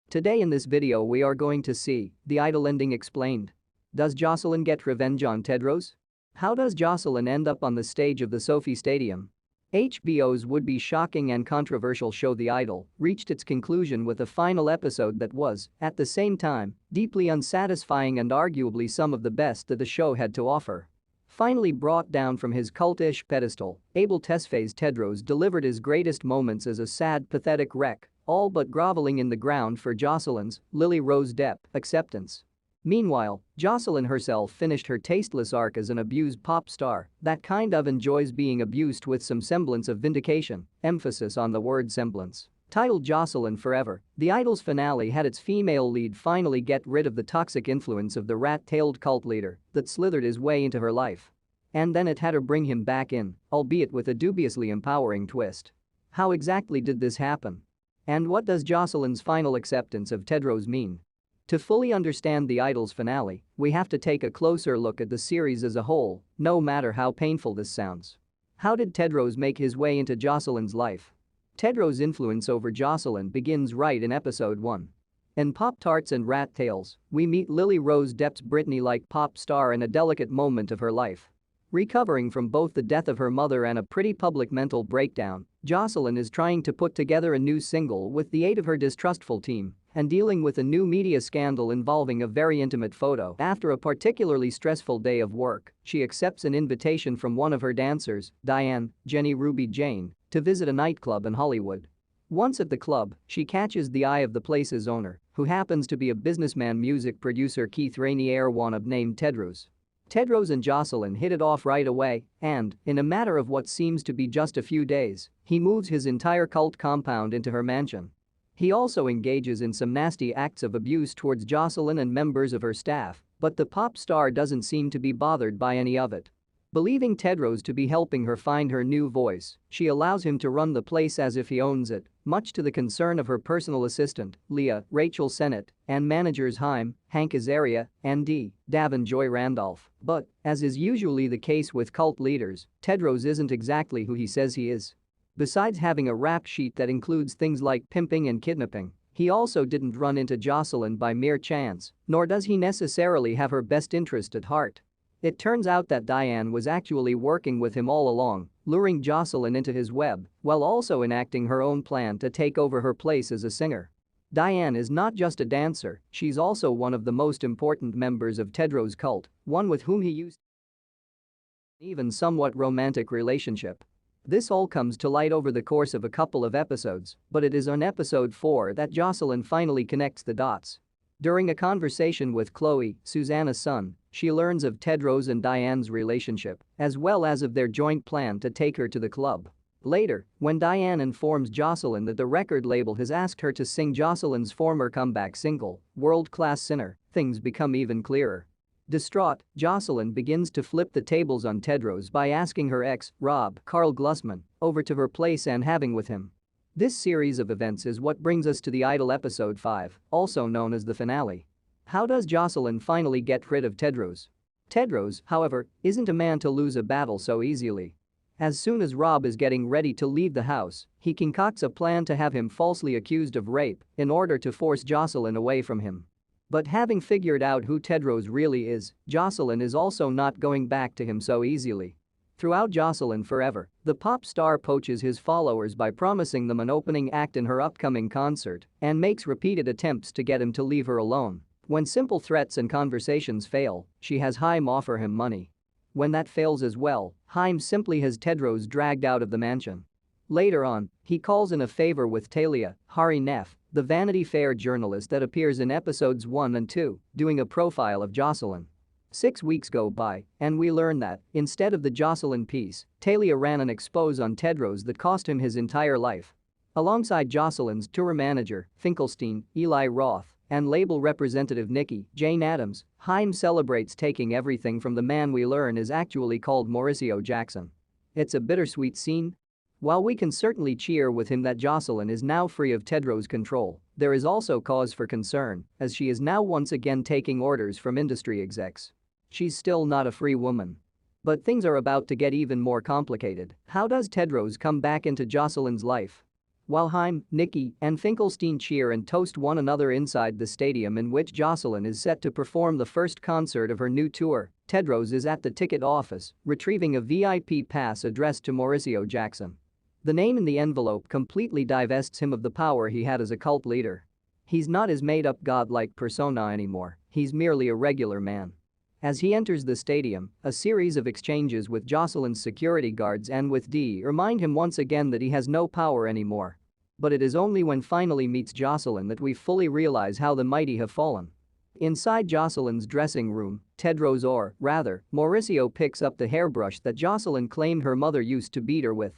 Today in this video we are going to see the Idol ending explained. Does Jocelyn get revenge on Tedros? How does Jocelyn end up on the stage of the Sophie Stadium? HBO's would-be shocking and controversial show The Idol reached its conclusion with a final episode that was, at the same time, deeply unsatisfying and arguably some of the best that the show had to offer. Finally brought down from his cultish pedestal, Abel Tesfaye's Tedros delivered his greatest moments as a sad, pathetic wreck, all but groveling in the ground for Jocelyn's, Lily Rose Depp, acceptance. Meanwhile, Jocelyn herself finished her tasteless arc as an abused pop star that kind of enjoys being abused with some semblance of vindication, emphasis on the word semblance. Titled Jocelyn Forever, The Idol's finale had its female lead finally get rid of the toxic influence of the rat-tailed cult leader that slithered his way into her life. And then it had her bring him back in, albeit with a dubiously empowering twist. How exactly did this happen? And what does Jocelyn's final acceptance of Tedros mean? To fully understand The Idol's finale, we have to take a closer look at the series as a whole, no matter how painful this sounds. How did Tedros make his way into Jocelyn's life? Tedros' influence over Jocelyn begins right in episode 1. In Pop-Tarts and Rat Tails, we meet Lily Rose Depp's Britney-like pop star in a delicate moment of her life. Recovering from both the death of her mother and a pretty public mental breakdown, Jocelyn is trying to put together a new single with the aid of her distrustful team and dealing with a new media scandal involving a very intimate photo. After a particularly stressful day of work, she accepts an invitation from one of her dancers, Diane, Jenny Ruby Jane, to visit a nightclub in Hollywood. Once at the club, she catches the eye of the place's owner, who happens to be a businessman music producer Keith Rainier wannabe named Tedros. Tedros and Jocelyn hit it off right away, and, in a matter of what seems to be just a few days, he moves his entire cult compound into her mansion. He also engages in some nasty acts of abuse towards Jocelyn and members of her staff, but the pop star doesn't seem to be bothered by any of it. Believing Tedros to be helping her find her new voice, she allows him to run the place as if he owns it, much to the concern of her personal assistant, Leah, Rachel Sennett, and managers Haim, Hank Azaria, and Dav and Joy Randolph. But, as is usually the case with cult leaders, Tedros isn't exactly who he says he is. Besides having a rap sheet that includes things like pimping and kidnapping, he also didn't run into Jocelyn by mere chance, nor does he necessarily have her best interest at heart. It turns out that Diane was actually working with him all along, luring Jocelyn into his web while also enacting her own plan to take over her place as a singer. Diane is not just a dancer, she's also one of the most important members of Tedros' cult, one with whom he used an even somewhat romantic relationship. This all comes to light over the course of a couple of episodes, but it is on episode 4 that Jocelyn finally connects the dots. During a conversation with Chloe, Susanna's son, she learns of Tedros and Diane's relationship, as well as of their joint plan to take her to the club. Later, when Diane informs Jocelyn that the record label has asked her to sing Jocelyn's former comeback single, World Class Sinner, things become even clearer. Distraught, Jocelyn begins to flip the tables on Tedros by asking her ex, Rob Carl Glusman, over to her place and having with him. This series of events is what brings us to The Idol episode 5, also known as the finale. How does Jocelyn finally get rid of Tedros? Tedros, however, isn't a man to lose a battle so easily. As soon as Rob is getting ready to leave the house, he concocts a plan to have him falsely accused of rape in order to force Jocelyn away from him. But having figured out who Tedros really is, Jocelyn is also not going back to him so easily. Throughout Jocelyn Forever, the pop star poaches his followers by promising them an opening act in her upcoming concert and makes repeated attempts to get him to leave her alone. When simple threats and conversations fail, she has Haim offer him money. When that fails as well, Haim simply has Tedros dragged out of the mansion. Later on, he calls in a favor with Talia, Hari Neff, the Vanity Fair journalist that appears in episodes 1 and 2, doing a profile of Jocelyn. 6 weeks go by, and we learn that, instead of the Jocelyn piece, Talia ran an expose on Tedros that cost him his entire life. Alongside Jocelyn's tour manager, Finkelstein, Eli Roth, and label representative Nikki, Jane Addams, Haim celebrates taking everything from the man we learn is actually called Mauricio Jackson. It's a bittersweet scene. While we can certainly cheer with him that Jocelyn is now free of Tedros' control, there is also cause for concern, as she is now once again taking orders from industry execs. She's still not a free woman. But things are about to get even more complicated. How does Tedros come back into Jocelyn's life? While Haim, Nikki, and Finkelstein cheer and toast one another inside the stadium in which Jocelyn is set to perform the first concert of her new tour, Tedros is at the ticket office, retrieving a VIP pass addressed to Mauricio Jackson. The name in the envelope completely divests him of the power he had as a cult leader. He's not his made-up godlike persona anymore, he's merely a regular man. As he enters the stadium, a series of exchanges with Jocelyn's security guards and with Dee remind him once again that he has no power anymore. But it is only when finally meets Jocelyn that we fully realize how the mighty have fallen. Inside Jocelyn's dressing room, Tedros or, rather, Mauricio picks up the hairbrush that Jocelyn claimed her mother used to beat her with.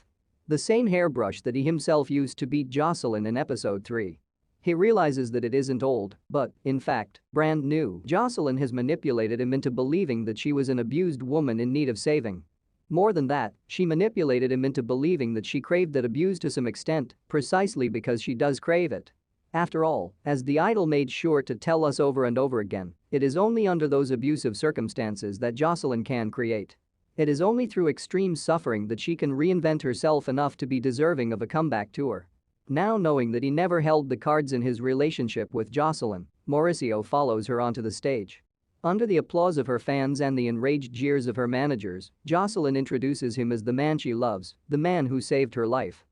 The same hairbrush that he himself used to beat Jocelyn in episode 3. He realizes that it isn't old, but, in fact, brand new. Jocelyn has manipulated him into believing that she was an abused woman in need of saving. More than that, she manipulated him into believing that she craved that abuse to some extent, precisely because she does crave it. After all, as the idol made sure to tell us over and over again, it is only under those abusive circumstances that Jocelyn can create. It is only through extreme suffering that she can reinvent herself enough to be deserving of a comeback tour. Now knowing that he never held the cards in his relationship with Jocelyn, Mauricio follows her onto the stage. Under the applause of her fans and the enraged jeers of her managers, Jocelyn introduces him as the man she loves, the man who saved her life.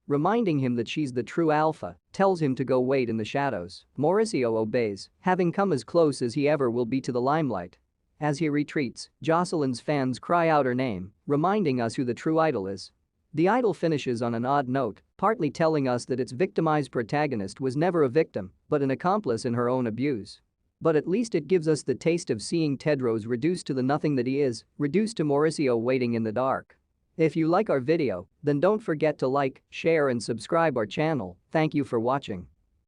Reminding him that she's the true alpha, tells him to go wait in the shadows. Mauricio obeys, having come as close as he ever will be to the limelight. As he retreats, Jocelyn's fans cry out her name, reminding us who the true idol is. The idol finishes on an odd note, partly telling us that its victimized protagonist was never a victim, but an accomplice in her own abuse. But at least it gives us the taste of seeing Tedros reduced to the nothing that he is, reduced to Mauricio waiting in the dark. If you like our video, then don't forget to like, share and subscribe our channel. Thank you for watching.